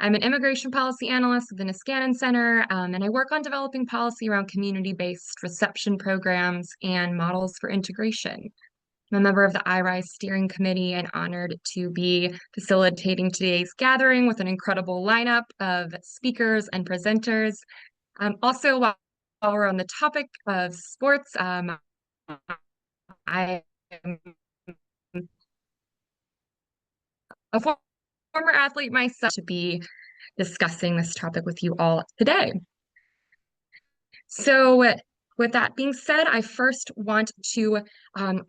I'm an immigration policy analyst within a Niskanen Center, and I work on developing policy around community-based reception programs and models for integration. I'm a member of the IRISE steering committee and honored to be facilitating today's gathering with an incredible lineup of speakers and presenters. Also, while we're on the topic of sports, I am a former athlete myself to be discussing this topic with you all today. So with that being said, I first want to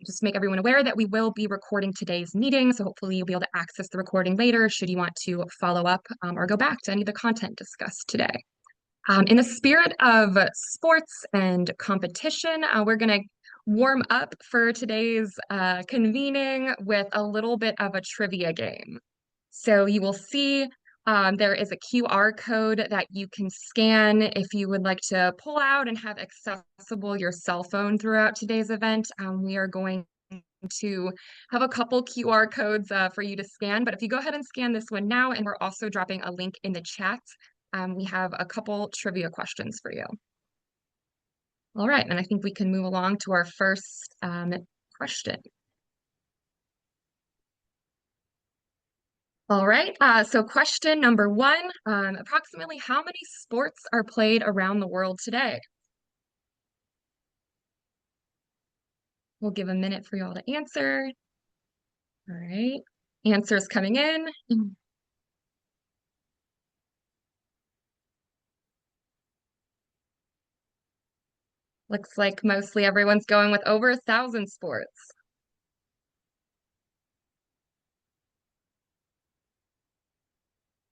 just make everyone aware that we will be recording today's meeting. So hopefully you'll be able to access the recording later should you want to follow up or go back to any of the content discussed today. In the spirit of sports and competition, we're going to warm up for today's convening with a little bit of a trivia game. So you will see there is a QR code that you can scan if you would like to pull out and have accessible your cell phone throughout today's event. We are going to have a couple QR codes for you to scan, but if you go ahead and scan this one now, and we're also dropping a link in the chat, we have a couple trivia questions for you. All right, and I think we can move along to our first question. All right, so question number one, approximately how many sports are played around the world today? We'll give a minute for y'all to answer. All right, answers coming in. Looks like mostly everyone's going with over 1,000 sports.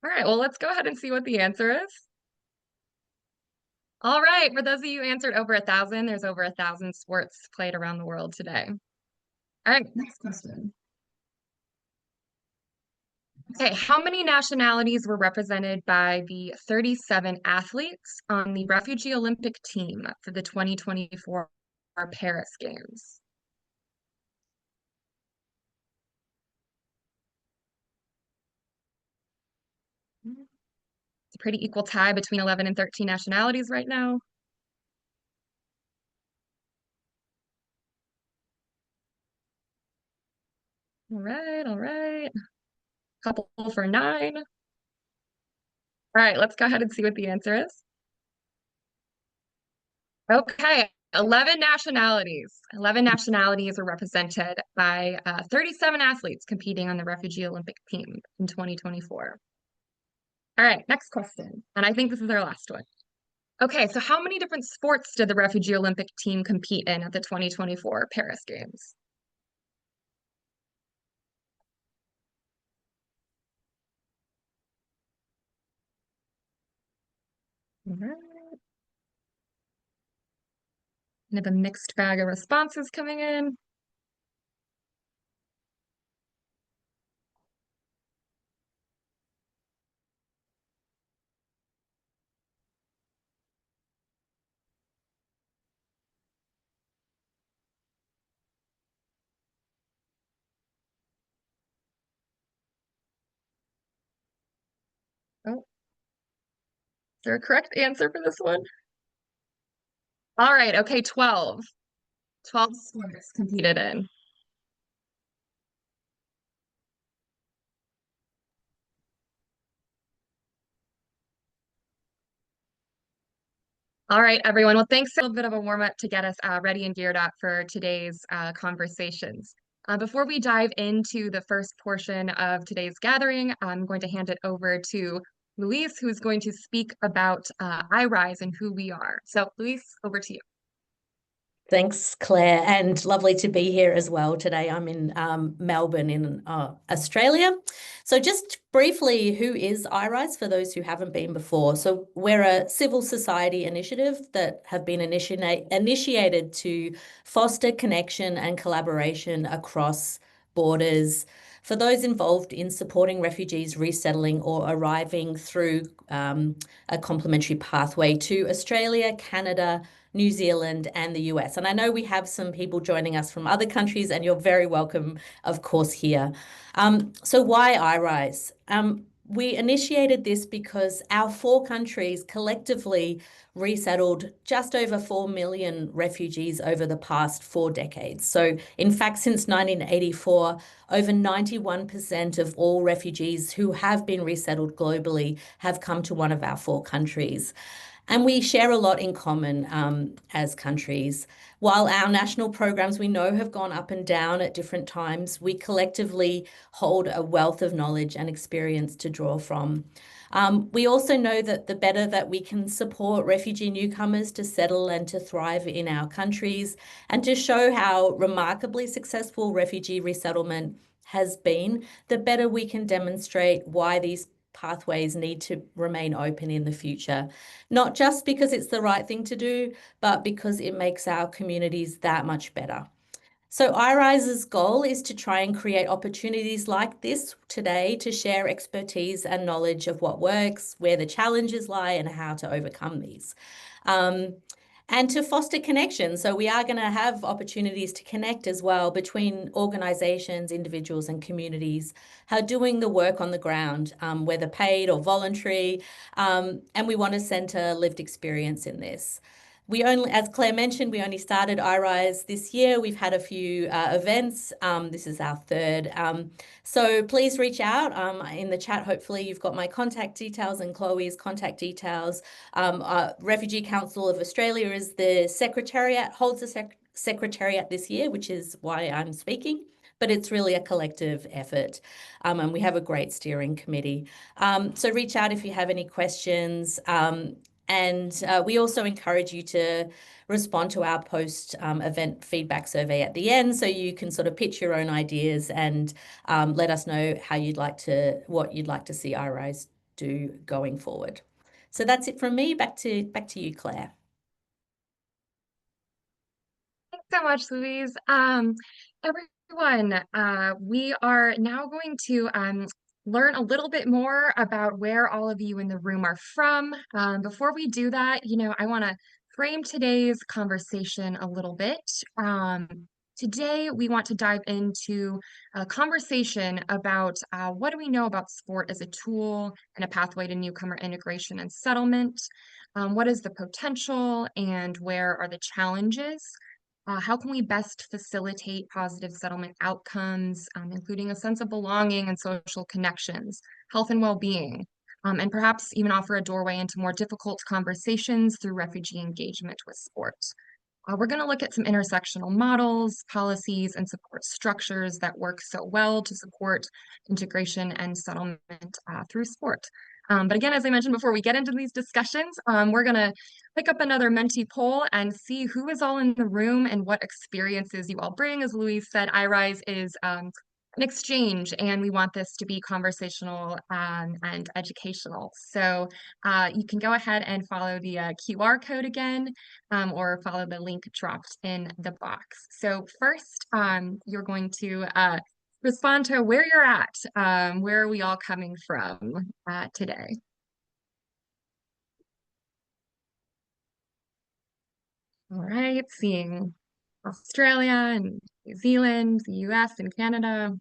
All right, well, let's go ahead and see what the answer is. All right, for those of you who answered over 1,000, there's over 1,000 sports played around the world today. All right, next question. Okay, how many nationalities were represented by the 37 athletes on the Refugee Olympic team for the 2024 Paris Games? It's a pretty equal tie between 11 and 13 nationalities right now. All right. Couple for 9. All right, let's go ahead and see what the answer is. Okay, 11 nationalities. 11 nationalities were represented by 37 athletes competing on the Refugee Olympic team in 2024. All right, next question. And I think this is our last one. Okay, so how many different sports did the Refugee Olympic team compete in at the 2024 Paris Games? All right. We have a mixed bag of responses coming in. Oh, is there a correct answer for this one? All right, okay, 12. 12 sports competed in. All right, everyone. Well, thanks for a little bit of a warm up to get us ready and geared up for today's conversations. Before we dive into the first portion of today's gathering, I'm going to hand it over to Luis, who's going to speak about IRISE and who we are. So, Luis, over to you. Thanks, Claire, and lovely to be here as well today. I'm in Melbourne in Australia. So just briefly, who is IRISE for those who haven't been before? So we're a civil society initiative that have been initiated to foster connection and collaboration across borders for those involved in supporting refugees resettling or arriving through a complementary pathway to Australia, Canada, New Zealand and the US. And I know we have some people joining us from other countries and you're very welcome, of course, here. So why IRISE? We initiated this because our 4 countries collectively resettled just over 4 million refugees over the past 4 decades. So, in fact, since 1984, over 91% of all refugees who have been resettled globally have come to one of our 4 countries. And we share a lot in common as countries. While our national programs we know have gone up and down at different times, we collectively hold a wealth of knowledge and experience to draw from. We also know that the better that we can support refugee newcomers to settle and to thrive in our countries and to show how remarkably successful refugee resettlement has been, the better we can demonstrate why these pathways need to remain open in the future. Not just because it's the right thing to do, but because it makes our communities that much better. So IRISE's goal is to try and create opportunities like this today to share expertise and knowledge of what works, where the challenges lie, and how to overcome these. And to foster connection. So we are going to have opportunities to connect as well between organisations, individuals and communities who are doing the work on the ground, whether paid or voluntary, and we want to centre lived experience in this. We only, as Claire mentioned, we only started IRISE this year. We've had a few events. This is our third. So please reach out in the chat. Hopefully you've got my contact details and Chloe's contact details. Refugee Council of Australia is the secretariat, holds the secretariat this year, which is why I'm speaking. But it's really a collective effort, and we have a great steering committee. So reach out if you have any questions. And we also encourage you to respond to our post-event feedback survey at the end, so you can sort of pitch your own ideas and let us know how what you'd like to see IRISE do going forward. So that's it from me. Back to you, Claire. Thanks so much, Louise. Everyone, we are now going to learn a little bit more about where all of you in the room are from. Before we do that, I want to frame today's conversation a little bit. Today, we want to dive into a conversation about what do we know about sport as a tool and a pathway to newcomer integration and settlement? What is the potential and where are the challenges? How can we best facilitate positive settlement outcomes, including a sense of belonging and social connections, health and well-being, and perhaps even offer a doorway into more difficult conversations through refugee engagement with sport? We're going to look at some intersectional models, policies, and support structures that work so well to support integration and settlement through sport. But again, as I mentioned before we get into these discussions, we're going to pick up another Menti poll and see who is all in the room and what experiences you all bring. As Louise said, IRISE is an exchange, and we want this to be conversational and educational. So you can go ahead and follow the QR code again, or follow the link dropped in the box. So first, you're going to respond to where you're at. Where are we all coming from today? All right, seeing Australia and New Zealand, the US and Canada.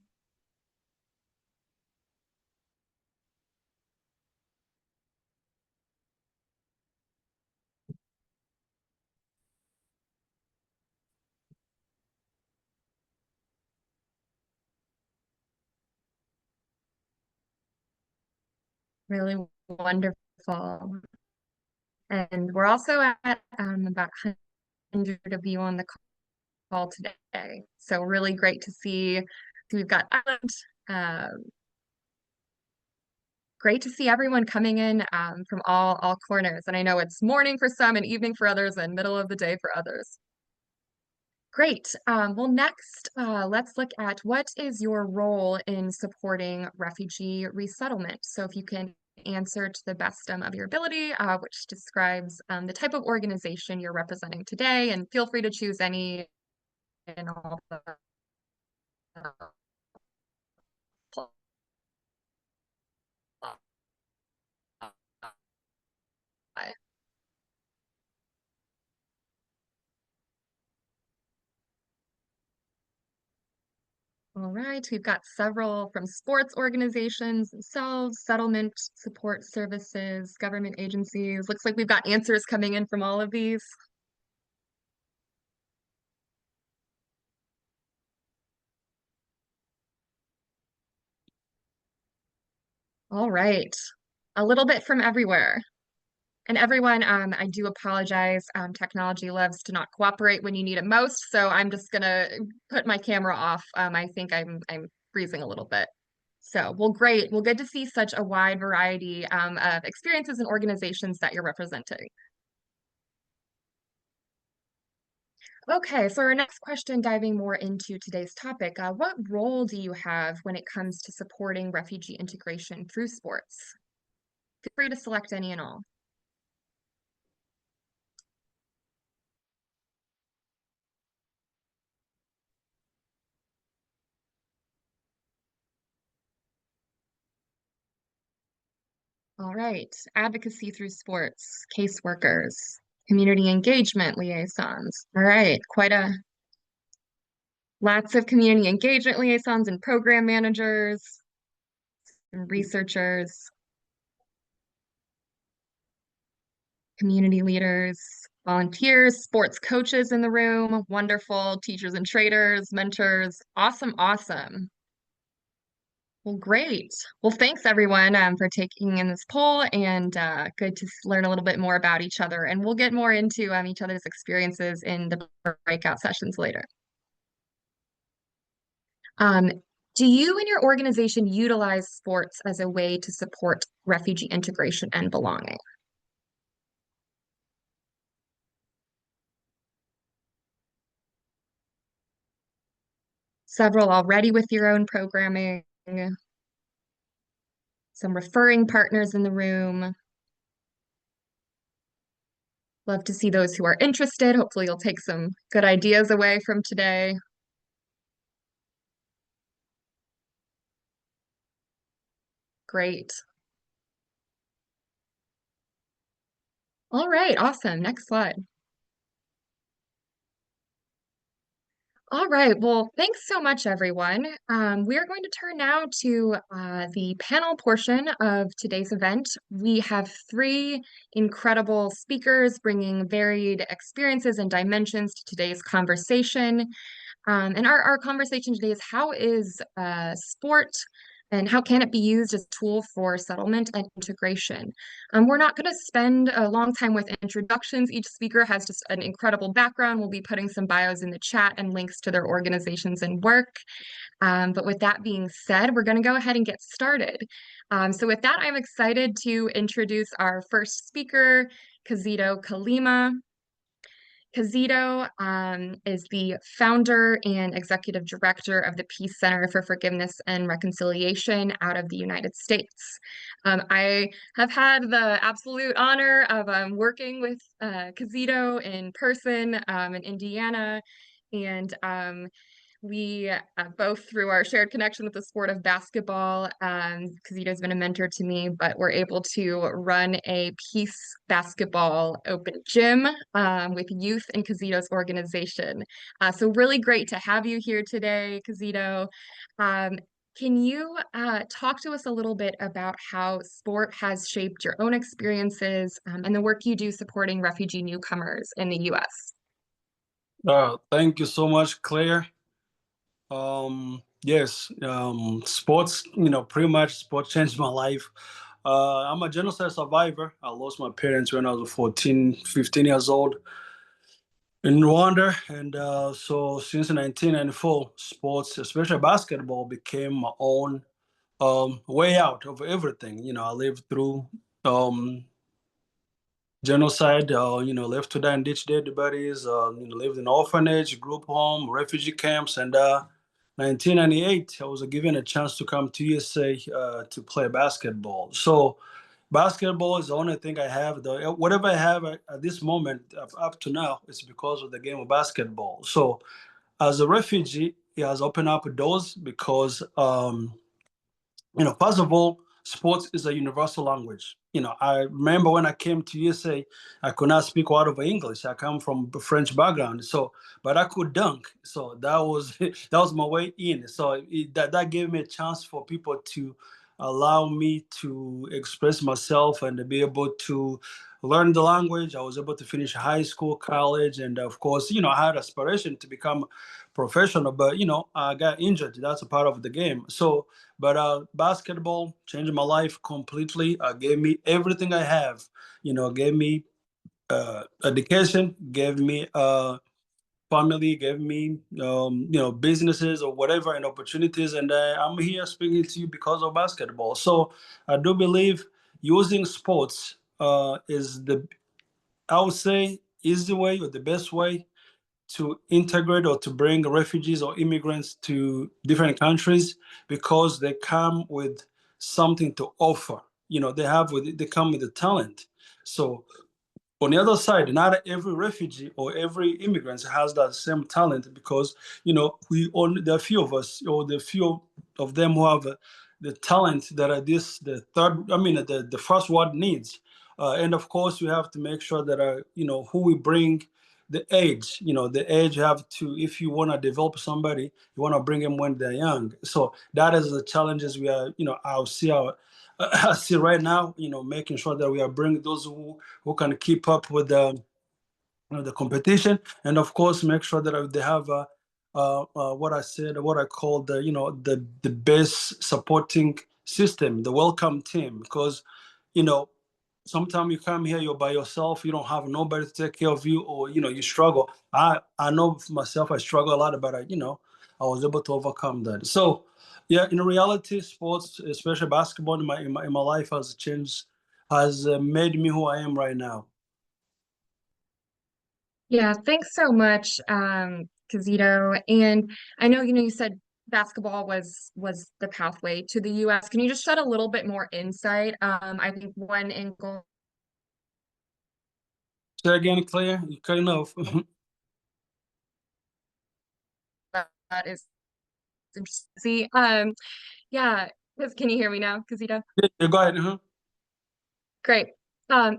Really wonderful. And we're also at about 100 of you on the call today. So really great to see. We've got Ireland. Great to see everyone coming in from all corners. And I know it's morning for some and evening for others and middle of the day for others. Great. Well, next, let's look at what is your role in supporting refugee resettlement. So if you can answer to the best of your ability, which describes the type of organization you're representing today, and feel free to choose any and all the All right, we've got several from sports organizations themselves, settlement support services, government agencies. Looks like we've got answers coming in from all of these. All right, a little bit from everywhere. And everyone, I do apologize. Technology loves to not cooperate when you need it most, so I'm just gonna put my camera off. I think I'm freezing a little bit. So, well, great. Well, good to see such a wide variety of experiences and organizations that you're representing. Okay, so our next question, diving more into today's topic, what role do you have when it comes to supporting refugee integration through sports? Feel free to select any and all. All right, advocacy through sports, caseworkers, community engagement liaisons. All right, quite a lots of community engagement liaisons and program managers and researchers, community leaders, volunteers, sports coaches in the room, wonderful teachers and traders, mentors. Awesome, awesome. Well, great. Well, thanks everyone for taking in this poll and good to learn a little bit more about each other. And we'll get more into each other's experiences in the breakout sessions later. Um, do you and your organization utilize sports as a way to support refugee integration and belonging? Several already with your own programming, some referring partners in the room. Love to see those who are interested. Hopefully you'll take some good ideas away from today. Great. All right, awesome. Next slide. All right, well, thanks so much, everyone. We are going to turn now to the panel portion of today's event. We have three incredible speakers bringing varied experiences and dimensions to today's conversation. And our conversation today is how is sport and how can it be used as a tool for settlement and integration? We're not going to spend a long time with introductions. Each speaker has just an incredible background. We'll be putting some bios in the chat and links to their organizations and work. But with that being said, we're going to go ahead and get started. So with that, I'm excited to introduce our first speaker, Kizito Kalima. Kizito is the founder and executive director of the Peace Center for Forgiveness and Reconciliation out of the United States. I have had the absolute honor of working with Kizito in person in Indiana, and we both through our shared connection with the sport of basketball, Kizito's been a mentor to me, but we're able to run a peace basketball open gym with youth in Kizito's organization. So really great to have you here today, Kizito. Can you talk to us a little bit about how sport has shaped your own experiences and the work you do supporting refugee newcomers in the US? Thank you so much, Claire. Yes, sports, pretty much sports changed my life. I'm a genocide survivor. I lost my parents when I was 14, 15 years old in Rwanda. And so since 1994, sports, especially basketball, became my own way out of everything. I lived through genocide, left to die in ditch dead bodies, lived in orphanage, group home, refugee camps, and 1998, I was given a chance to come to USA to play basketball. So basketball is the only thing I have. Whatever I have at this moment, up to now, it's because of the game of basketball. So as a refugee, it has opened up doors because, first of all, sports is a universal language. I remember when I came to USA, I could not speak a word of English. I come from a French background, but I could dunk. So that was that was my way in. So that gave me a chance for people to allow me to express myself and to be able to learn the language. I was able to finish high school, college, and of course, I had aspiration to become professional, but I got injured. That's a part of the game. But basketball changed my life completely. Gave me everything I have. Gave me education, gave me family, gave me businesses or whatever and opportunities. And I'm here speaking to you because of basketball. So I do believe using sports is I would say, easy way or the best way to integrate or to bring refugees or immigrants to different countries, because they come with something to offer. They come with a talent. So on the other side, not every refugee or every immigrant has that same talent, because there are few of us, or the few of them who have the talent that are the first world needs. And of course, we have to make sure that who we bring, the age you have to, if you want to develop somebody, you want to bring them when they're young. So that is the challenges we are, I see right now, making sure that we are bringing those who can keep up with the competition, and of course make sure that they have what I call the best supporting system, the welcome team, because sometimes you come here, you're by yourself, you don't have nobody to take care of you, or you struggle. I know for myself, I struggle a lot, but I was able to overcome that. So yeah, in reality, sports, especially basketball, in my life has changed, has made me who I am right now. Yeah, thanks so much, Kazito. And I know, you said basketball was the pathway to the US. Can you just shed a little bit more insight? I think one angle Say again, Claire, you cutting off. that is interesting. Yeah, can you hear me now, Kazito? Yeah, go ahead. Uh-huh. Great.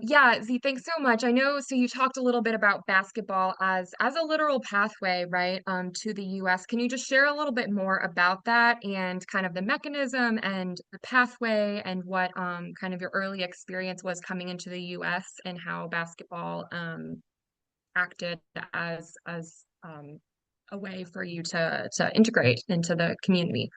Yeah, Z, thanks so much. I know, so you talked a little bit about basketball as a literal pathway, right, to the US. Can you just share a little bit more about that and kind of the mechanism and the pathway, and what kind of your early experience was coming into the US, and how basketball acted as a way for you to integrate into the community?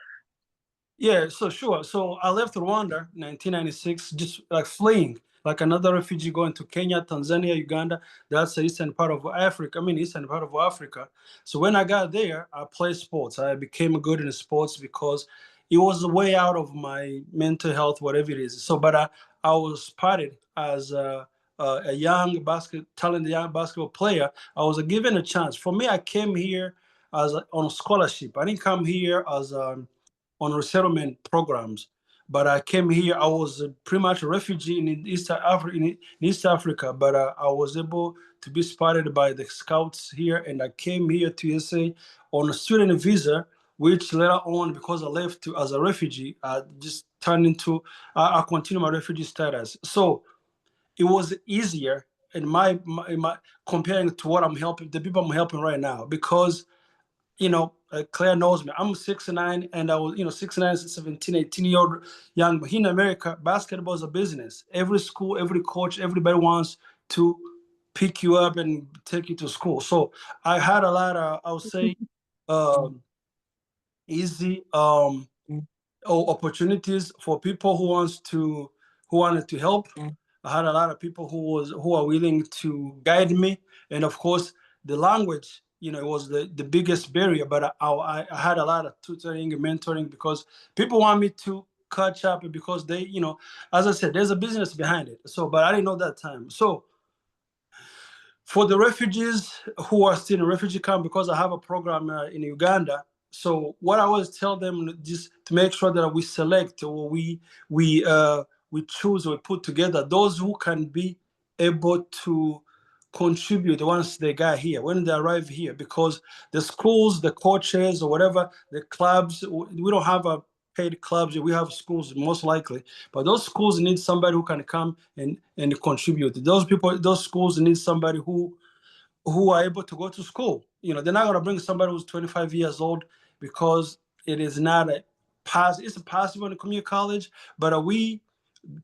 Yeah, so sure. So I left Rwanda in 1996, just like fleeing, like another refugee going to Kenya, Tanzania, Uganda. That's the eastern part of Africa. Eastern part of Africa. So when I got there, I played sports. I became good in sports because it was a way out of my mental health, whatever it is. So, but I was spotted as a talented young basketball player. I was given a chance. For me, I came here on a scholarship. I didn't come here as on resettlement programs. But I came here, I was pretty much a refugee in East Africa, but I was able to be spotted by the scouts here, and I came here to USA on a student visa, which later on, because I left as a refugee, I just turned into, I continue my refugee status. So it was easier in my comparing to what I'm helping, the people I'm helping right now, because Claire knows me. I'm 6'9", and I was, 6'9", 17, 18-year-old young. But here in America, basketball is a business. Every school, every coach, everybody wants to pick you up and take you to school. So I had a lot of, I would say, um, easy opportunities for people who wanted to help. I had a lot of people who are willing to guide me, and of course, the language. It was the biggest barrier. But I had a lot of tutoring and mentoring, because people want me to catch up, because they, as I said, there's a business behind it. So, but I didn't know that time. So for the refugees who are still in refugee camp, because I have a program in Uganda. So what I always tell them, just to make sure that we select, or we choose, or we put together those who can be able to contribute once they got here, when they arrive here, because the schools, the coaches, or whatever, the clubs, we don't have paid clubs. We have schools most likely, but those schools need somebody who can come and contribute. Those people, those schools need somebody who are able to go to school. They're not going to bring somebody who's 25 years old, because it is not it's a possible in a community college, but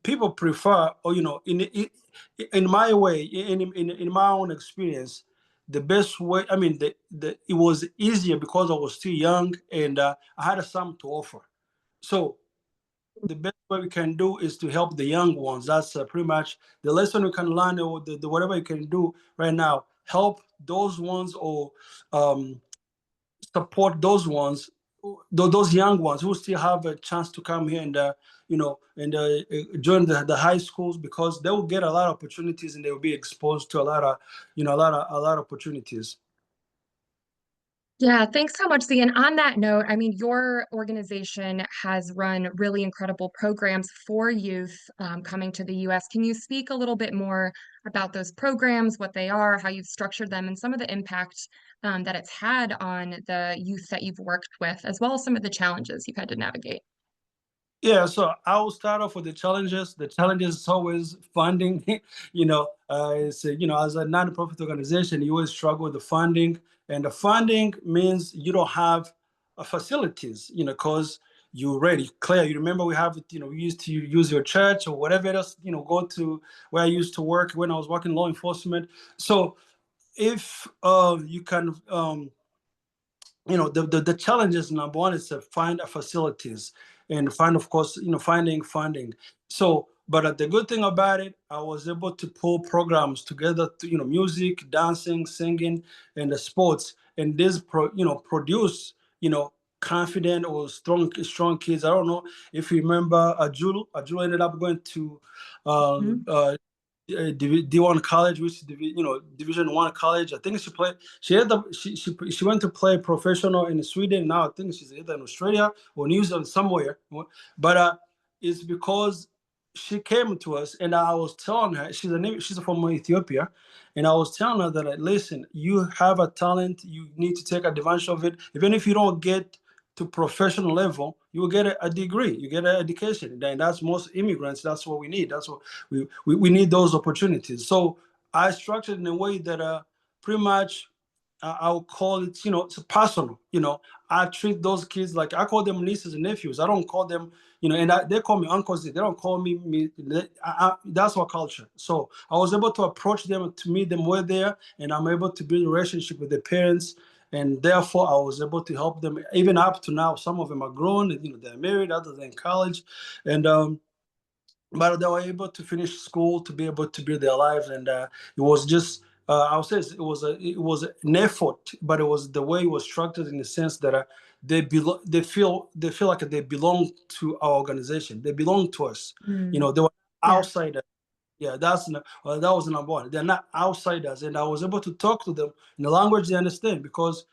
people prefer, or in my way, in my own experience, the best way. I mean, it was easier because I was still young, and I had something to offer. So the best way we can do is to help the young ones. That's pretty much the lesson we can learn, or the whatever you can do right now. Help those ones, or support those ones, those young ones who still have a chance to come here and join the high schools, because they will get a lot of opportunities, and they will be exposed to a lot of opportunities. Yeah, thanks so much, Z. And on that note, I mean, your organization has run really incredible programs for youth coming to the US. Can you speak a little bit more about those programs, what they are, how you've structured them, and some of the impact that it's had on the youth that you've worked with, as well as some of the challenges you've had to navigate? Yeah, so I will start off with the challenges. The challenges is always funding. As a nonprofit organization, you always struggle with the funding, and the funding means you don't have facilities. Because you already clear. You remember we have, we used to use your church or whatever else. Go to where I used to work when I was working law enforcement. So if you can. The challenges, number one, is to find facilities, and find, of course, finding funding. So, but the good thing about it, I was able to pull programs together to, music, dancing, singing, and the sports, and this produce, confident or strong kids. I don't know if you remember Ajulu ended up going to D1 college, which is Division One college. I think she played. She went to play professional in Sweden. Now I think she's either in Australia or New Zealand somewhere. But it's because she came to us, and I was telling her she's from Ethiopia, and I was telling her that, listen, you have a talent. You need to take advantage of it. Even if you don't get to professional level, you will get a degree. You get an education. And that's most immigrants. That's what we need. That's what we need, those opportunities. So I structured in a way that pretty much I'll call it, it's personal. I treat those kids like I call them nieces and nephews. I don't call them, and they call me uncles. They don't call me. That's our culture. So I was able to approach them, to meet them where they are, and I'm able to build a relationship with their parents. And therefore, I was able to help them even up to now. Some of them are grown, and, they're married, others are in college, and but they were able to finish school, to be able to build their lives. And it was just, I would say, it was an effort, but it was the way it was structured, in the sense that they feel like they belong to our organization. They belong to us. They were outsiders. Yeah, that was number one. They're not outsiders, and I was able to talk to them in the language they understand, because,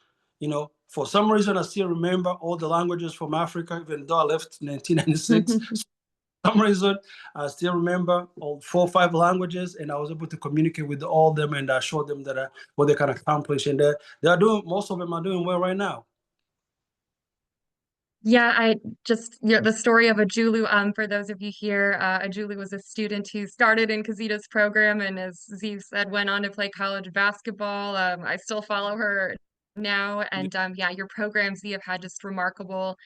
for some reason, I still remember all the languages from Africa, even though I left in 1996. For some reason, I still remember all 4 or 5 languages, and I was able to communicate with all of them, and I showed them that what they can accomplish, and they are doing. Most of them are doing well right now. Yeah, the story of Ajulu, for those of you here, Ajulu was a student who started in Kizito's program, and as Z said, went on to play college basketball. I still follow her now, and yeah, your programs, Z, have had just remarkable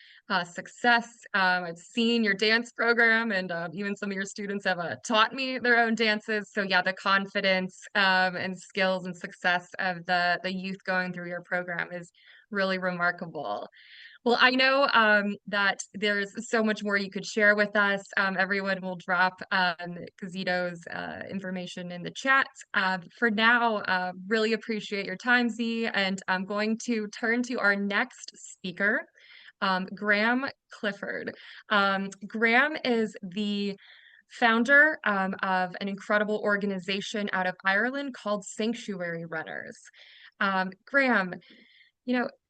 success. I've seen your dance program, and even some of your students have taught me their own dances. So yeah, the confidence and skills and success of the youth going through your program is really remarkable. Well, I know that there's so much more you could share with us. Everyone will drop Kizito's information in the chat. For now, really appreciate your time, Z, and I'm going to turn to our next speaker, Graham Clifford. Graham is the founder of an incredible organization out of Ireland called Sanctuary Runners. Graham,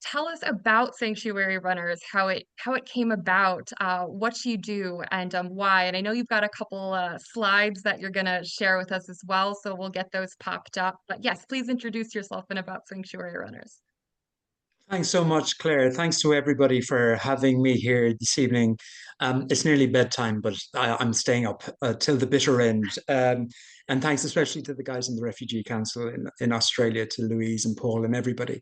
tell us about Sanctuary Runners, how it came about, what you do, and why. And I know you've got a couple slides that you're going to share with us as well, so we'll get those popped up. But yes, please introduce yourself and about Sanctuary Runners. Thanks so much, Claire. Thanks to everybody for having me here this evening. It's nearly bedtime, but I'm staying up till the bitter end. And thanks especially to the guys in the Refugee Council in Australia, to Louise and Paul and everybody.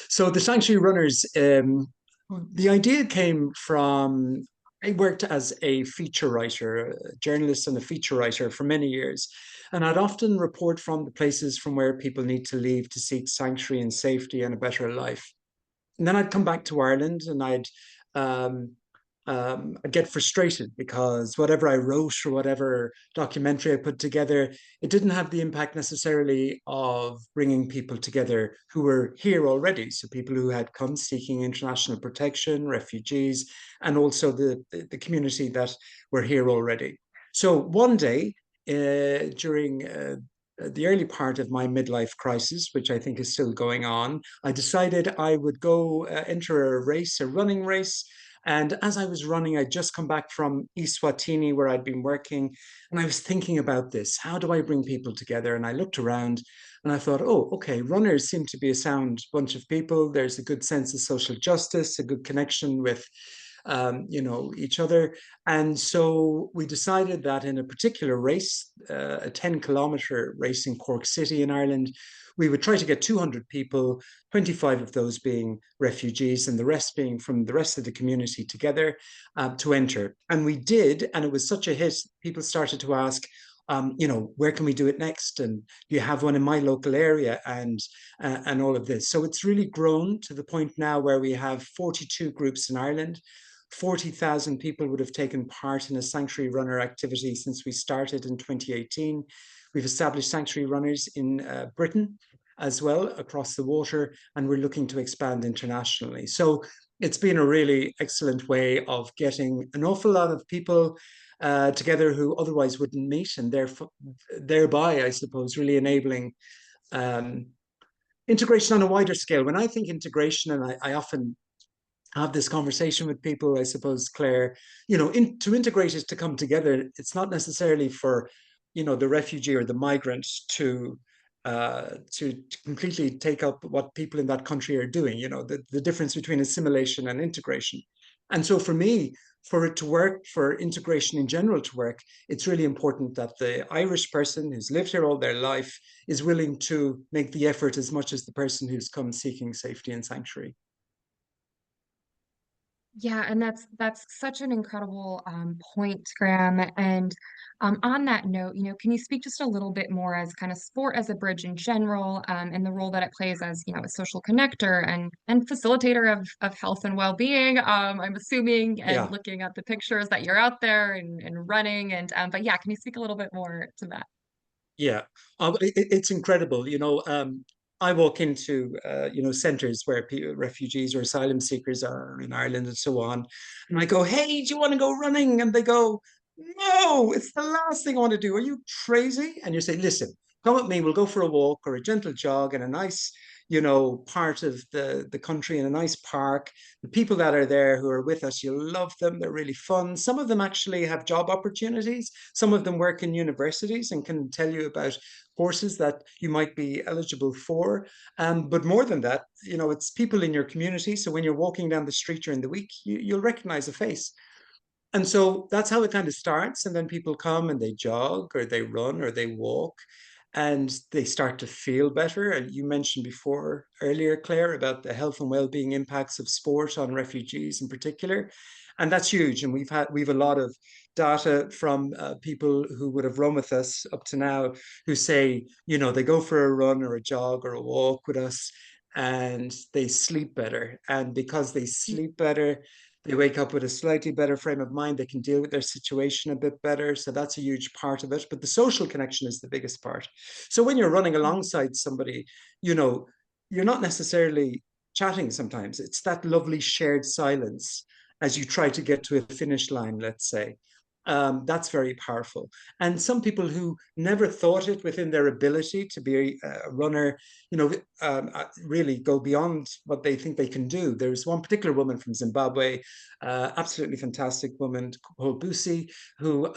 So the Sanctuary Runners, the idea came from, I worked as a feature writer, a journalist and a feature writer for many years. And I'd often report from the places from where people need to leave to seek sanctuary and safety and a better life. And then I'd come back to Ireland and um, I'd get frustrated because whatever I wrote or whatever documentary I put together, it didn't have the impact necessarily of bringing people together who were here already. So people who had come seeking international protection, refugees, and also the community that were here already. So one day during the early part of my midlife crisis, which I think is still going on, I decided I would go enter a race, a running race. And as I was running, I'd just come back from Eswatini, where I'd been working, and I was thinking about this. How do I bring people together? And I looked around and I thought, oh, okay, runners seem to be a sound bunch of people. There's a good sense of social justice, a good connection with each other. And so we decided that in a particular race, a 10-kilometer race in Cork City in Ireland, we would try to get 200 people, 25 of those being refugees and the rest being from the rest of the community together to enter. And we did, and it was such a hit, people started to ask, where can we do it next? And do you have one in my local area? And all of this. So it's really grown to the point now where we have 42 groups in Ireland. 40,000 people would have taken part in a sanctuary runner activity since we started in 2018. We've established sanctuary runners in Britain as well, across the water, and we're looking to expand internationally. So it's been a really excellent way of getting an awful lot of people together who otherwise wouldn't meet, and thereby, I suppose, really enabling integration on a wider scale. When I think integration, and I often have this conversation with people, I suppose, Claire, to integrate is to come together. It's not necessarily for, the refugee or the migrant to completely take up what people in that country are doing, the difference between assimilation and integration. And so for me, for it to work, for integration in general to work, it's really important that the Irish person who's lived here all their life is willing to make the effort as much as the person who's come seeking safety and sanctuary. Yeah, and that's such an incredible point, Graham. And on that note, can you speak just a little bit more as kind of sport as a bridge in general, and the role that it plays as, a social connector and facilitator of health and well-being? I'm assuming, and Yeah. looking at the pictures that you're out there and running, and but yeah, can you speak a little bit more to that? Yeah, it's incredible. I walk into centres where refugees or asylum seekers are in Ireland and so on, and I go, "Hey, do you want to go running?" And they go, "No, it's the last thing I want to do. Are you crazy?" And you say, "Listen, come with me. We'll go for a walk or a gentle jog in a nice, part of the country in a nice park. The people that are there who are with us, you'll love them. They're really fun. Some of them actually have job opportunities. Some of them work in universities and can tell you about courses that you might be eligible for. But more than that, it's people in your community. So when you're walking down the street during the week, you'll recognize a face. And so that's how it kind of starts. And then people come and they jog or they run or they walk and they start to feel better. And you mentioned before earlier, Claire, about the health and well-being impacts of sport on refugees in particular. And that's huge. And we've a lot of data from people who would have run with us up to now who say, they go for a run or a jog or a walk with us and they sleep better. And because they sleep better, they wake up with a slightly better frame of mind. They can deal with their situation a bit better. So that's a huge part of it. But the social connection is the biggest part. So when you're running alongside somebody, you're not necessarily chatting sometimes. It's that lovely shared silence as you try to get to a finish line, let's say. That's very powerful. And some people who never thought it within their ability to be a runner, really go beyond what they think they can do. There's one particular woman from Zimbabwe, absolutely fantastic woman called Busi, who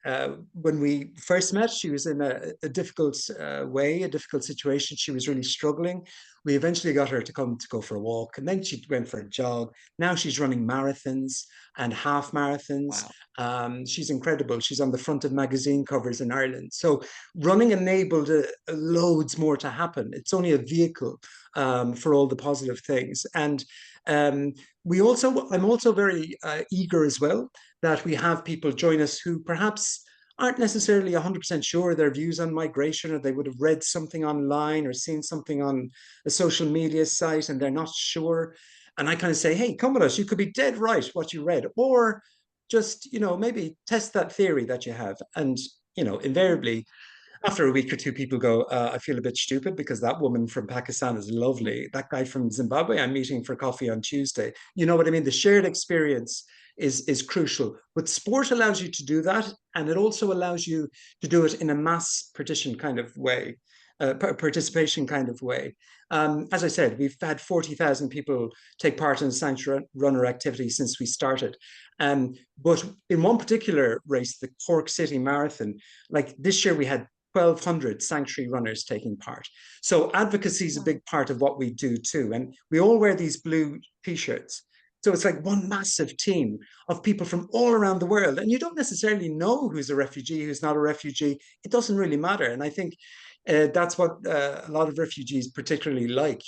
when we first met, she was in a difficult way, a difficult situation. She was really struggling. We eventually got her to come to go for a walk, and then she went for a jog. Now she's running marathons and half marathons. Wow. She's incredible. She's on the front of magazine covers in Ireland. So running enabled loads more to happen. It's only a vehicle for all the positive things. And I'm also very eager as well that we have people join us who perhaps aren't necessarily 100% sure their views on migration, or they would have read something online or seen something on a social media site and they're not sure. And I kind of say, hey, come with us. You could be dead right what you read, or just, maybe test that theory that you have. And, invariably, after a week or two, people go, I feel a bit stupid because that woman from Pakistan is lovely. That guy from Zimbabwe, I'm meeting for coffee on Tuesday. You know what I mean? The shared experience is crucial. But sport allows you to do that. And it also allows you to do it in a mass participation kind of way. As I said, we've had 40,000 people take part in Sanctuary Runner activity since we started. But in one particular race, the Cork City Marathon, like this year we had 1,200 sanctuary runners taking part. So advocacy is a big part of what we do too. And we all wear these blue t-shirts. So it's like one massive team of people from all around the world. And you don't necessarily know who's a refugee, who's not a refugee. It doesn't really matter. And I think that's what a lot of refugees particularly like,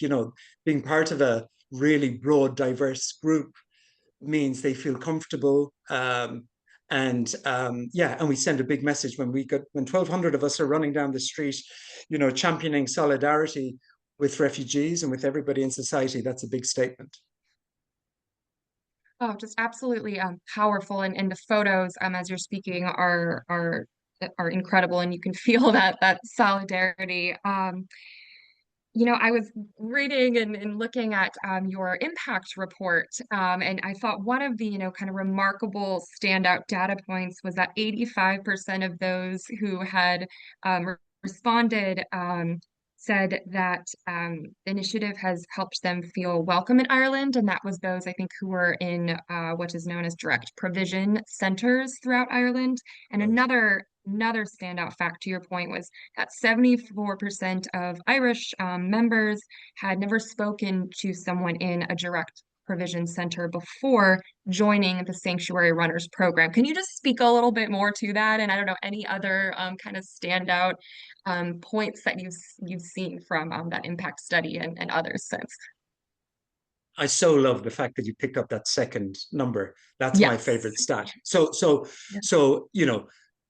being part of a really broad, diverse group means they feel comfortable. And we send a big message when 1,200 of us are running down the street, championing solidarity with refugees and with everybody in society. That's a big statement. Oh, just absolutely powerful, and the photos as you're speaking are incredible, and you can feel that solidarity. I was reading and looking at your impact report, and I thought one of the, kind of remarkable standout data points was that 85% of those who had responded said that the initiative has helped them feel welcome in Ireland, and that was those, I think, who were in what is known as direct provision centers throughout Ireland. And Right. another standout fact to your point was that 74% of Irish members had never spoken to someone in a direct provision center before joining the Sanctuary Runners program. Can you just speak a little bit more to that? And I don't know, any other kind of standout points that you've seen from that impact study and others since? I so love the fact that you picked up that second number. That's my Yes. favorite stat. So,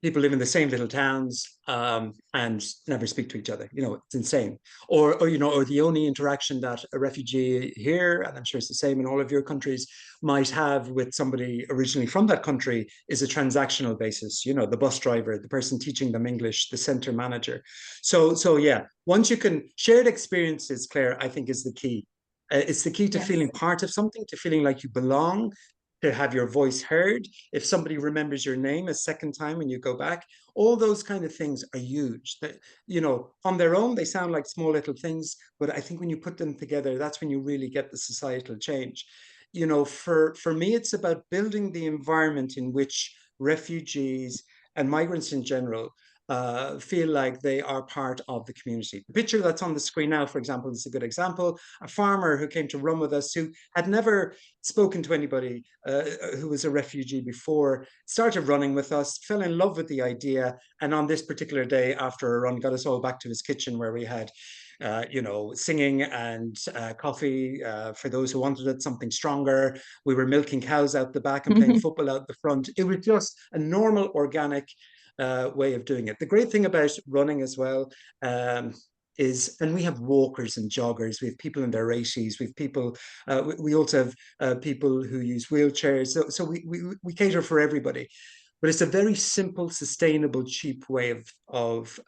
people live in the same little towns and never speak to each other. It's insane. Or the only interaction that a refugee here, and I'm sure it's the same in all of your countries, might have with somebody originally from that country is a transactional basis. The bus driver, the person teaching them English, the center manager. So yeah, once you can shared experiences, Claire, I think is the key. It's the key to Yes. feeling part of something, to feeling like you belong, to have your voice heard. If somebody remembers your name a second time when you go back, all those kind of things are huge. That, on their own, they sound like small little things, but I think when you put them together, that's when you really get the societal change. For me, it's about building the environment in which refugees and migrants in general feel like they are part of the community. The picture that's on the screen now, for example, is a good example. A farmer who came to run with us, who had never spoken to anybody who was a refugee before, started running with us, fell in love with the idea, and on this particular day after a run, got us all back to his kitchen where we had singing and coffee for those who wanted it, something stronger. We were milking cows out the back and playing football out the front. It was just a normal, organic way of doing it. The great thing about running as well is, and we have walkers and joggers, we have people in their 80s, we have people, we also have people who use wheelchairs. So we cater for everybody. But it's a very simple, sustainable, cheap way of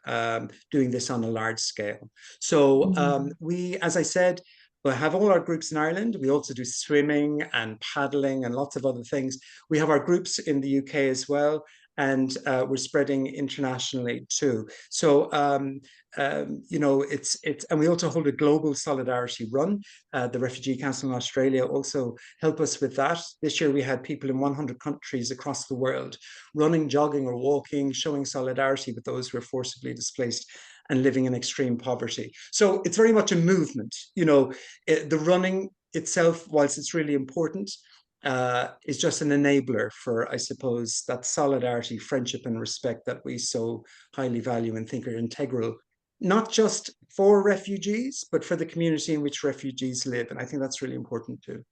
doing this on a large scale. So we, as I said, we have all our groups in Ireland. We also do swimming and paddling and lots of other things. We have our groups in the UK as well. and we're spreading internationally too. So you know, it's and we also hold a global solidarity run. The Refugee Council in Australia also help us with that. This year we had people in 100 countries across the world running, jogging, or walking, showing solidarity with those who are forcibly displaced and living in extreme poverty. So it's very much a movement. You know, the running itself, whilst it's really important, is just an enabler for, I suppose, that solidarity, friendship, and respect that we so highly value and think are integral, not just for refugees, but for the community in which refugees live. And I think that's really important too.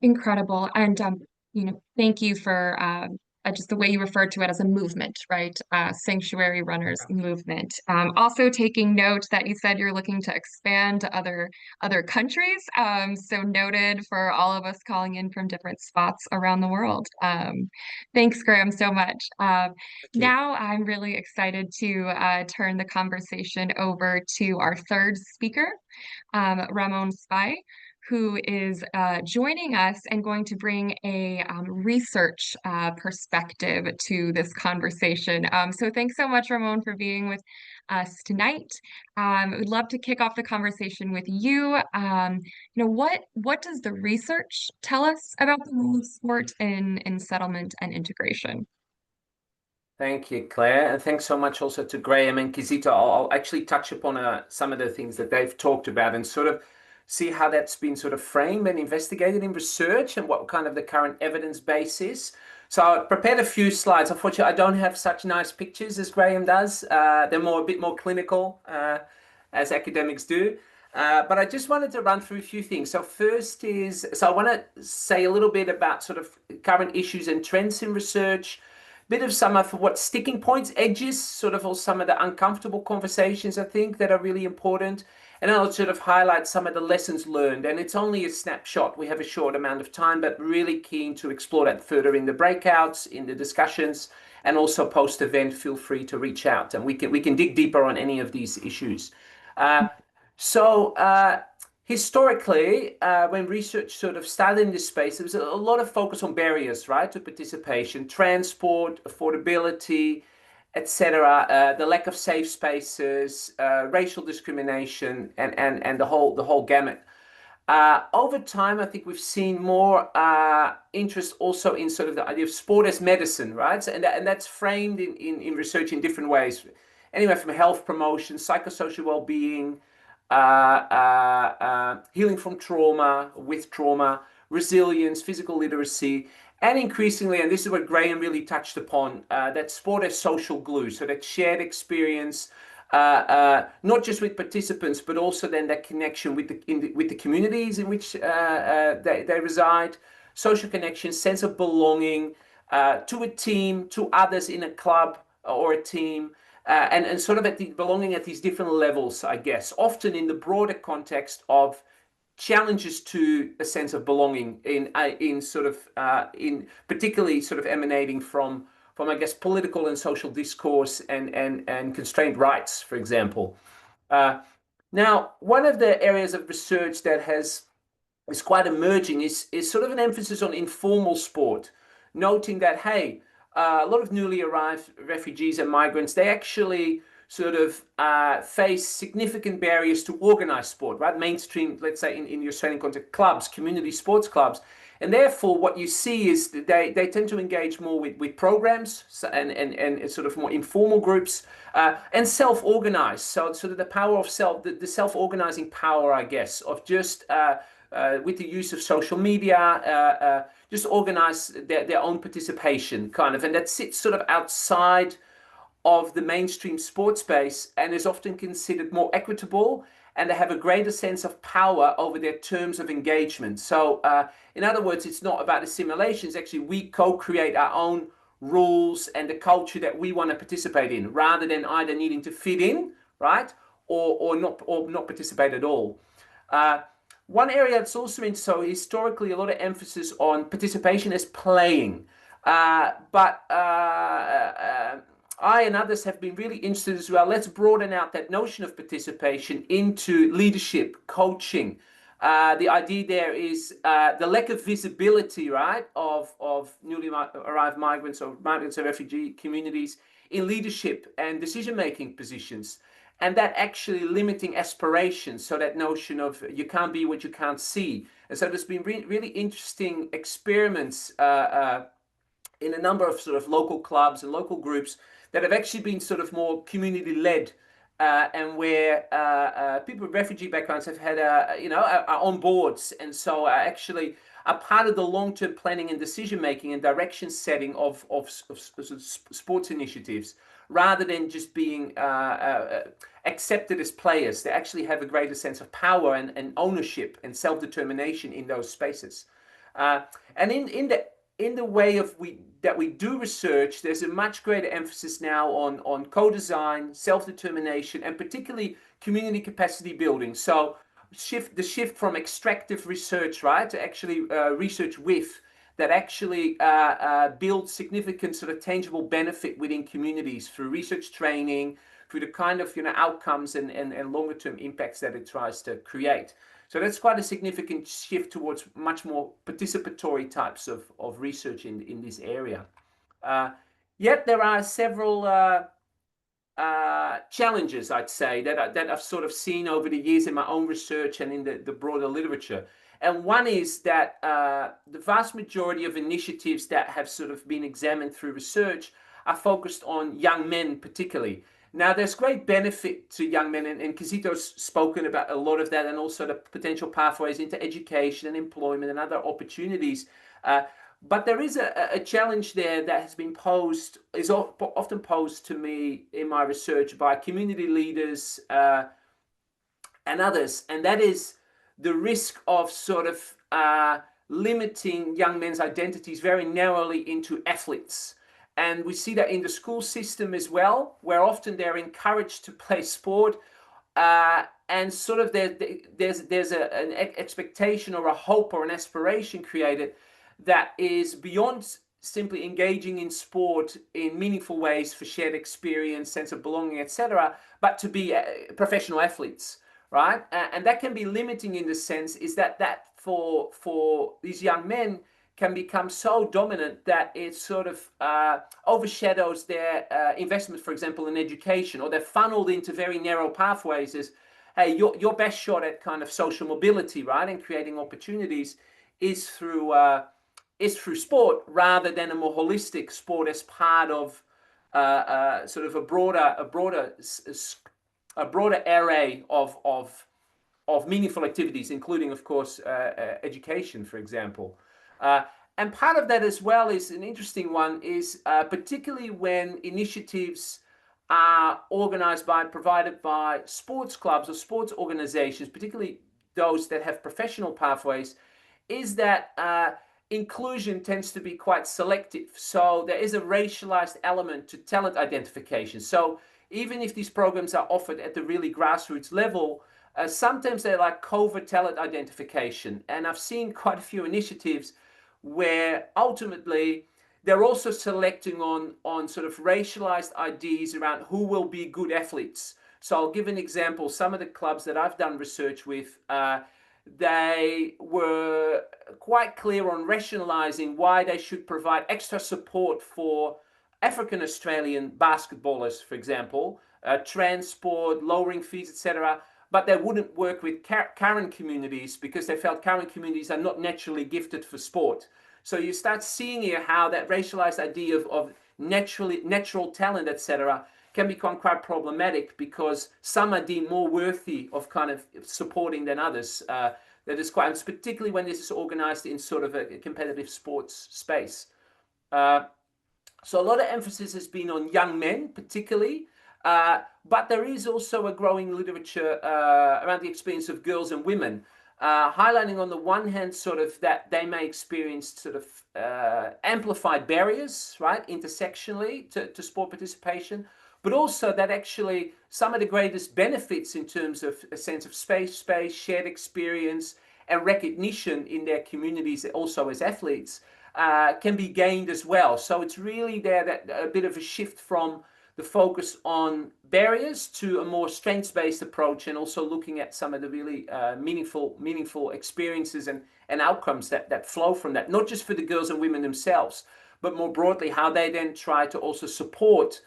Incredible. And, you know, thank you for just the way you referred to it as a movement, right? Sanctuary Runners movement. Also taking note that you said you're looking to expand to other countries. So noted for all of us calling in from different spots around the world. Thanks, Graham, so much. Now I'm really excited to turn the conversation over to our third speaker, Ramon Spy, who is joining us and going to bring a research perspective to this conversation. So thanks so much, Ramon, for being with us tonight. We'd love to kick off the conversation with you. You know, what does the research tell us about the role of sport in settlement and integration? Thank you, Claire, and thanks so much also to Graham and Kizito. I'll actually touch upon some of the things that they've talked about and sort of see how that's been sort of framed and investigated in research and what kind of the current evidence base is. So I prepared a few slides. Unfortunately, I don't have such nice pictures as Graham does. They're a bit more clinical, as academics do. But I just wanted to run through a few things. So first I want to say a little bit about sort of current issues and trends in research, bit of some of what sticking points, edges, sort of all some of the uncomfortable conversations, I think, that are really important. And I'll sort of highlight some of the lessons learned. And it's only a snapshot. We have a short amount of time, but really keen to explore that further in the breakouts, in the discussions, and also post-event, feel free to reach out. And we can dig deeper on any of these issues. Historically, when research sort of started in this space, there was a lot of focus on barriers, right, to participation, transport, affordability, etc., the lack of safe spaces, racial discrimination, and the whole gamut. Over time, I think we've seen more interest also in sort of the idea of sport as medicine, right? So, and that's framed in research in different ways, anywhere from health promotion, psychosocial well-being, healing from trauma, with trauma, resilience, physical literacy, and increasingly, and this is what Graham really touched upon, that sport as social glue, so that shared experience, not just with participants, but also then that connection with the communities in which they reside, social connection, sense of belonging to a team, to others in a club or a team, and sort of belonging at these different levels, I guess, often in the broader context of challenges to a sense of belonging in particularly sort of emanating from I guess political and social discourse and constrained rights, for example. Now, one of the areas of research that is quite emerging is sort of an emphasis on informal sport, noting that, hey, a lot of newly arrived refugees and migrants, they actually sort of face significant barriers to organized sport, right? Mainstream, let's say in your Australian context, clubs, community sports clubs. And therefore, what you see is that they tend to engage more with programs and sort of more informal groups and self-organize. So sort of the power of the self-organizing power, I guess, of just with the use of social media, just organize their own participation, kind of. And that sits sort of outside of the mainstream sports space and is often considered more equitable, and they have a greater sense of power over their terms of engagement. So in other words, it's not about assimilations. Actually, we co-create our own rules and the culture that we want to participate in, rather than either needing to fit in, right, or not participate at all. One area that's also in, so historically, a lot of emphasis on participation as playing, but I and others have been really interested as well. Let's broaden out that notion of participation into leadership, coaching, The idea there is the lack of visibility, right, of newly arrived migrants or migrants and refugee communities in leadership and decision-making positions, and that actually limiting aspirations. So that notion of you can't be what you can't see. And so there's been really interesting experiments in a number of sort of local clubs and local groups that have actually been sort of more community-led, and where people with refugee backgrounds have had are on boards, and so actually are part of the long-term planning and decision-making and direction setting of sports initiatives, rather than just being accepted as players. They actually have a greater sense of power and ownership and self-determination in those spaces. And in the way that we do research, there's a much greater emphasis now on co-design, self-determination, and particularly community capacity building. So the shift from extractive research, right, to actually research with, that actually builds significant sort of tangible benefit within communities through research training, through the kind of outcomes and longer term impacts that it tries to create. So that's quite a significant shift towards much more participatory types of research in this area. Yet there are several challenges, I'd say, that I've sort of seen over the years in my own research and in the broader literature. And one is that the vast majority of initiatives that have sort of been examined through research are focused on young men particularly. Now, there's great benefit to young men, and Kizito's spoken about a lot of that, and also the potential pathways into education and employment and other opportunities. But there is a challenge there that has been posed, is often posed to me in my research by community leaders and others, and that is the risk of sort of limiting young men's identities very narrowly into athletes. And we see that in the school system as well, where often they're encouraged to play sport, and sort of there's an expectation or a hope or an aspiration created that is beyond simply engaging in sport in meaningful ways for shared experience, sense of belonging, etc., but to be professional athletes, right? And that can be limiting in the sense is that for these young men can become so dominant that it sort of overshadows their investment, for example, in education, or they're funneled into very narrow pathways as, hey, your best shot at kind of social mobility, right, and creating opportunities is through sport, rather than a more holistic sport as part of sort of a broader array of meaningful activities, including, of course, education, for example. And part of that as well is an interesting one, is particularly when initiatives are provided by sports clubs or sports organizations, particularly those that have professional pathways, is that inclusion tends to be quite selective. So there is a racialized element to talent identification. So even if these programs are offered at the really grassroots level, sometimes they're like covert talent identification. And I've seen quite a few initiatives where ultimately they're also selecting on sort of racialized ideas around who will be good athletes. So I'll give an example. Some of the clubs that I've done research with, they were quite clear on rationalizing why they should provide extra support for African Australian basketballers, for example, transport, lowering fees, etc. But they wouldn't work with Karen communities because they felt Karen communities are not naturally gifted for sport. So you start seeing here how that racialized idea of natural talent, etc., can become quite problematic because some are deemed more worthy of kind of supporting than others. That is quite, particularly when this is organized in sort of a competitive sports space. So a lot of emphasis has been on young men, particularly, but there is also a growing literature around the experience of girls and women, highlighting on the one hand sort of that they may experience sort of amplified barriers, right, intersectionally to sport participation, but also that actually some of the greatest benefits in terms of a sense of space, shared experience, and recognition in their communities also as athletes can be gained as well. So it's really there that a bit of a shift from the focus on barriers to a more strengths-based approach, and also looking at some of the really meaningful experiences and outcomes that flow from that, not just for the girls and women themselves, but more broadly, how they then try to also support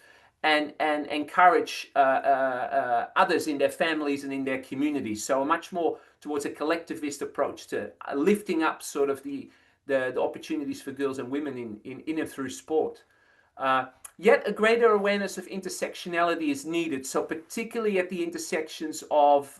and encourage others in their families and in their communities. So much more towards a collectivist approach to lifting up sort of the opportunities for girls and women in and through sport. Yet a greater awareness of intersectionality is needed. So particularly at the intersections of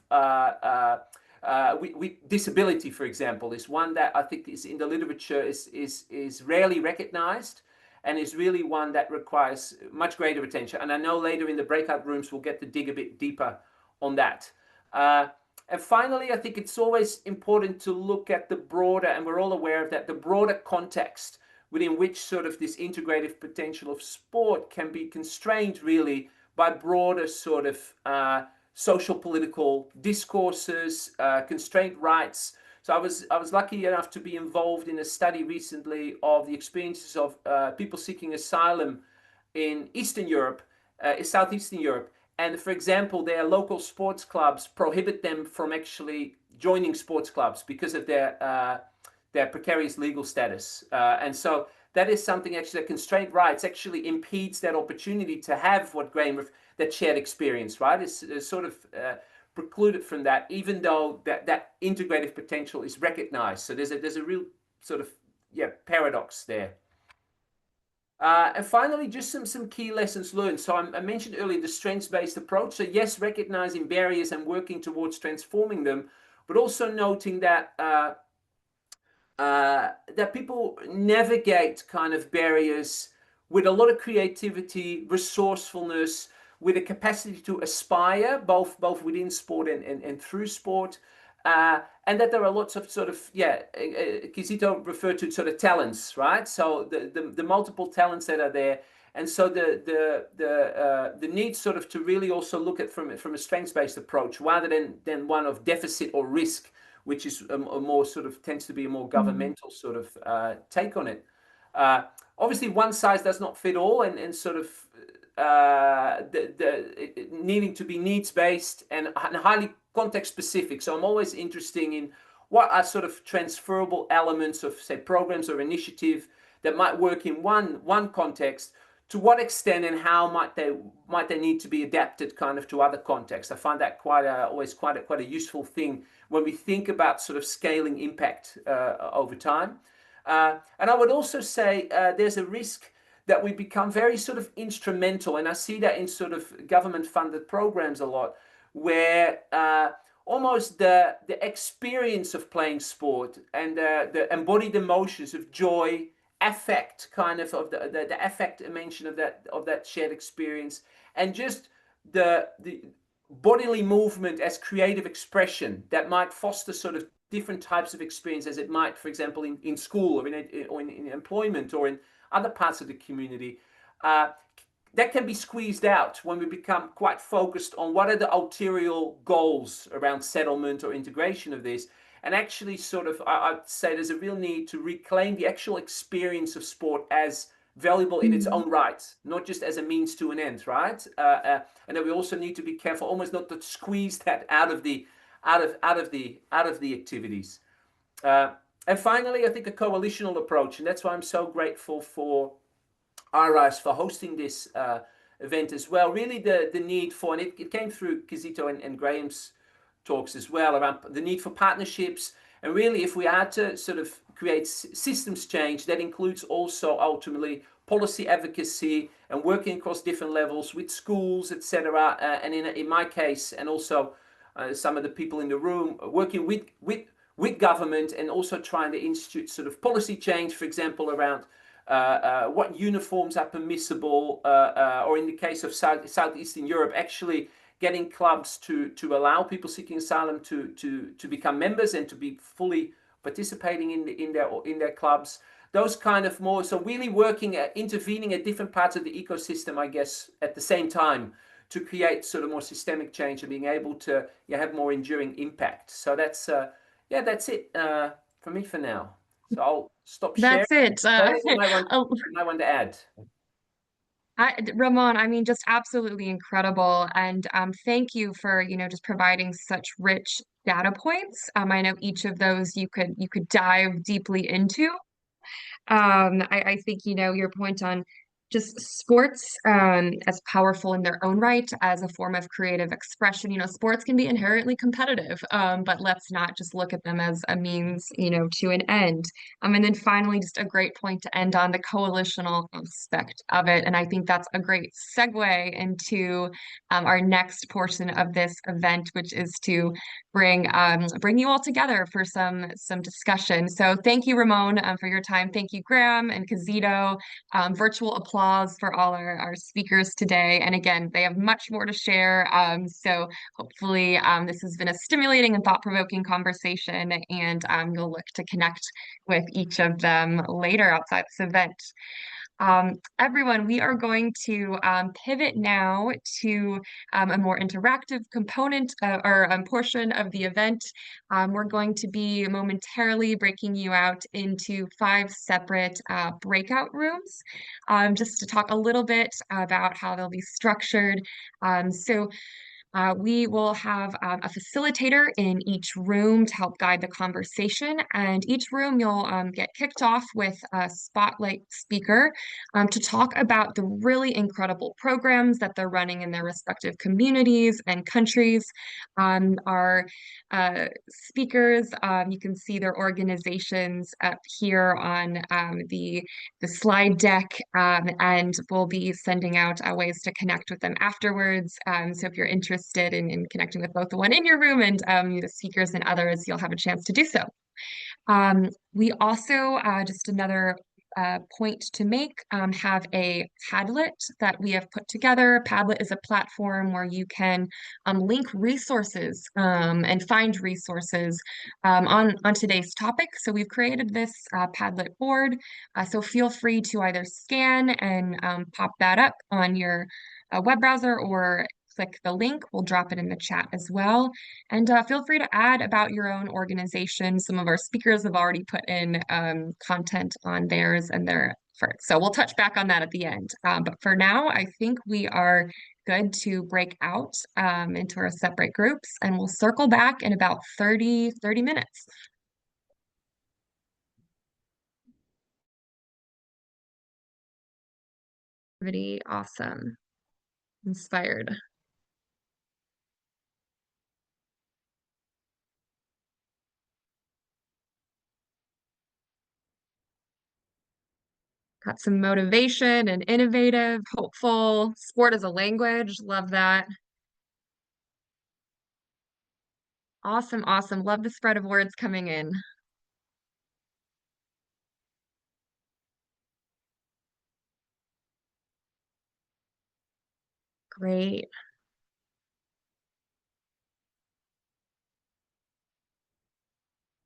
disability, for example, is one that I think is in the literature is rarely recognized, and is really one that requires much greater attention. And I know later in the breakout rooms we'll get to dig a bit deeper on that. And finally, I think it's always important to look at the broader, and we're all aware of that, the broader context within which sort of this integrative potential of sport can be constrained really by broader sort of social political discourses, constraint rights. So I was lucky enough to be involved in a study recently of the experiences of people seeking asylum in Eastern Europe, Southeastern Europe. And for example, their local sports clubs prohibit them from actually joining sports clubs because of their precarious legal status. And so that is something actually that constraint rights actually impedes that opportunity to have what Graham, that shared experience, right? It's sort of precluded from that, even though that integrative potential is recognized. So there's a real sort of, paradox there. And finally, just some key lessons learned. So I mentioned earlier the strengths-based approach. So yes, recognizing barriers and working towards transforming them, but also noting that that people navigate kind of barriers with a lot of creativity, resourcefulness, with a capacity to aspire, both within sport and through sport. And that there are lots of sort of, Kizito referred to sort of talents, right? So the multiple talents that are there. And so the need sort of to really also look at from a strengths-based approach rather than one of deficit or risk, which is a more sort of tends to be a more governmental sort of take on it. Obviously, one size does not fit all, and sort of needing to be needs-based and highly context-specific. So I'm always interested in what are sort of transferable elements of, say, programs or initiative that might work in one context. To what extent and how might they need to be adapted kind of to other contexts? I find that always quite a useful thing when we think about sort of scaling impact over time. And I would also say there's a risk that we become very sort of instrumental, and I see that in sort of government-funded programs a lot, where almost the experience of playing sport and the embodied emotions of joy, affect, kind of the affect dimension of that shared experience, and just the bodily movement as creative expression that might foster sort of different types of experience, as it might, for example, in school or in employment or in other parts of the community, that can be squeezed out when we become quite focused on what are the ulterior goals around settlement or integration of this. And actually sort of, I'd say there's a real need to reclaim the actual experience of sport as valuable in its own right, not just as a means to an end, right? And then we also need to be careful, almost not to squeeze that out of the activities. And finally, I think a coalitional approach, and that's why I'm so grateful for IRISE for hosting this event as well. Really the need for, and it came through Kizito and Graham's talks as well, around the need for partnerships. And really, if we are to sort of create systems change, that includes also ultimately policy advocacy and working across different levels with schools, etc. And in my case, and also some of the people in the room, working with government and also trying to institute sort of policy change, for example, around what uniforms are permissible, or in the case of Southeastern Europe, actually getting clubs to allow people seeking asylum to become members and to be fully participating in their clubs. Those kind of more, so really working at intervening at different parts of the ecosystem, I guess, at the same time to create sort of more systemic change and being able to have more enduring impact. So that's it for me for now. So I'll stop sharing. That's it. You might want to add. Ramon, I mean, just absolutely incredible. And thank you for, just providing such rich data points. I know each of those you could dive deeply into. I think, your point on just sports as powerful in their own right as a form of creative expression. Sports can be inherently competitive, but let's not just look at them as a means, to an end. And then finally, just a great point to end on, the coalitional aspect of it. And I think that's a great segue into our next portion of this event, which is to bring you all together for some discussion. So thank you, Ramon, for your time. Thank you, Graham and Kazito. Virtual applause for all our speakers today. And again, they have much more to share. So hopefully this has been a stimulating and thought-provoking conversation, and you'll look to connect with each of them later outside this event. Everyone, we are going to pivot now to a more interactive component or portion of the event. We're going to be momentarily breaking you out into 5 separate breakout rooms, just to talk a little bit about how they'll be structured. We will have a facilitator in each room to help guide the conversation, and each room you'll get kicked off with a spotlight speaker to talk about the really incredible programs that they're running in their respective communities and countries. Our speakers, you can see their organizations up here on the slide deck, and we'll be sending out ways to connect with them afterwards. So if you're interested in connecting with both the one in your room and the speakers and others, you'll have a chance to do so. We also, just another point to make, have a Padlet that we have put together. Padlet is a platform where you can link resources and find resources on today's topic. So we've created this Padlet board. So feel free to either scan and pop that up on your web browser, or click the link. We'll drop it in the chat as well. And feel free to add about your own organization. Some of our speakers have already put in content on theirs and their efforts. So we'll touch back on that at the end. But for now, I think we are good to break out into our separate groups, and we'll circle back in about 30 minutes. Pretty awesome. Inspired. Got some motivation and innovative, hopeful, sport as a language. Love that. Awesome, awesome. Love the spread of words coming in. Great.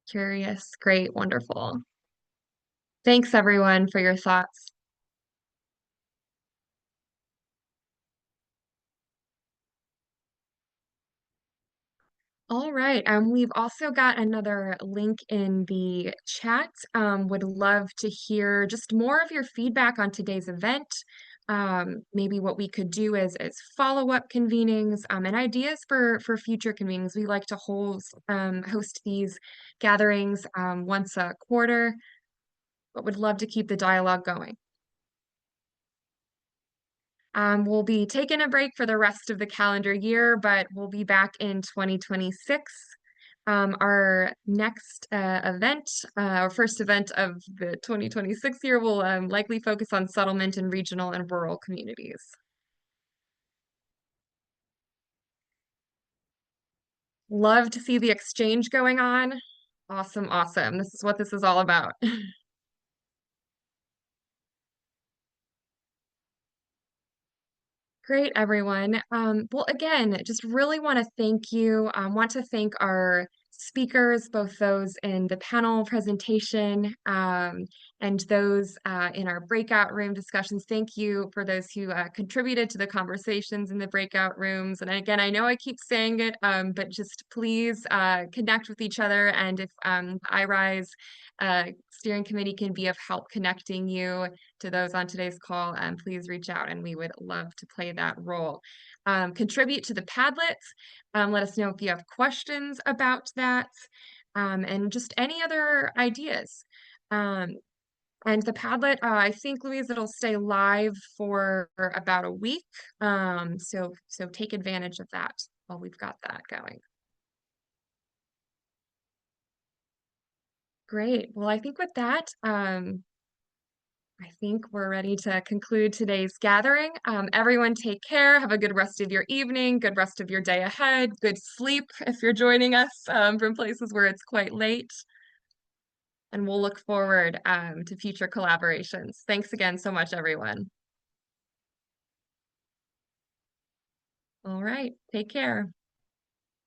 Curious. Great. Wonderful. Thanks, everyone, for your thoughts. All right. We've also got another link in the chat. Would love to hear just more of your feedback on today's event. Maybe what we could do is follow-up convenings and ideas for future convenings. We like to host these gatherings once a quarter, but would love to keep the dialogue going. We'll be taking a break for the rest of the calendar year, but we'll be back in 2026. Our next event, our first event of the 2026 year, will likely focus on settlement in regional and rural communities. Love to see the exchange going on. Awesome, awesome. This is what this is all about. Great, everyone. Well, again, just really want to thank you. Want to thank our speakers, both those in the panel presentation and those in our breakout room discussions. Thank you for those who contributed to the conversations in the breakout rooms. And again, I know I keep saying it, but just please connect with each other. And if IRISE steering committee can be of help connecting you to those on today's call, please reach out and we would love to play that role. Contribute to the Padlets. Let us know if you have questions about that and just any other ideas. And the Padlet, I think, Louise, it'll stay live for about a week. So take advantage of that while we've got that going. Great. Well, I think with that, I think we're ready to conclude today's gathering. Everyone take care. Have a good rest of your evening, good rest of your day ahead, good sleep if you're joining us from places where it's quite late. And we'll look forward to future collaborations. Thanks again so much, everyone. All right, take care.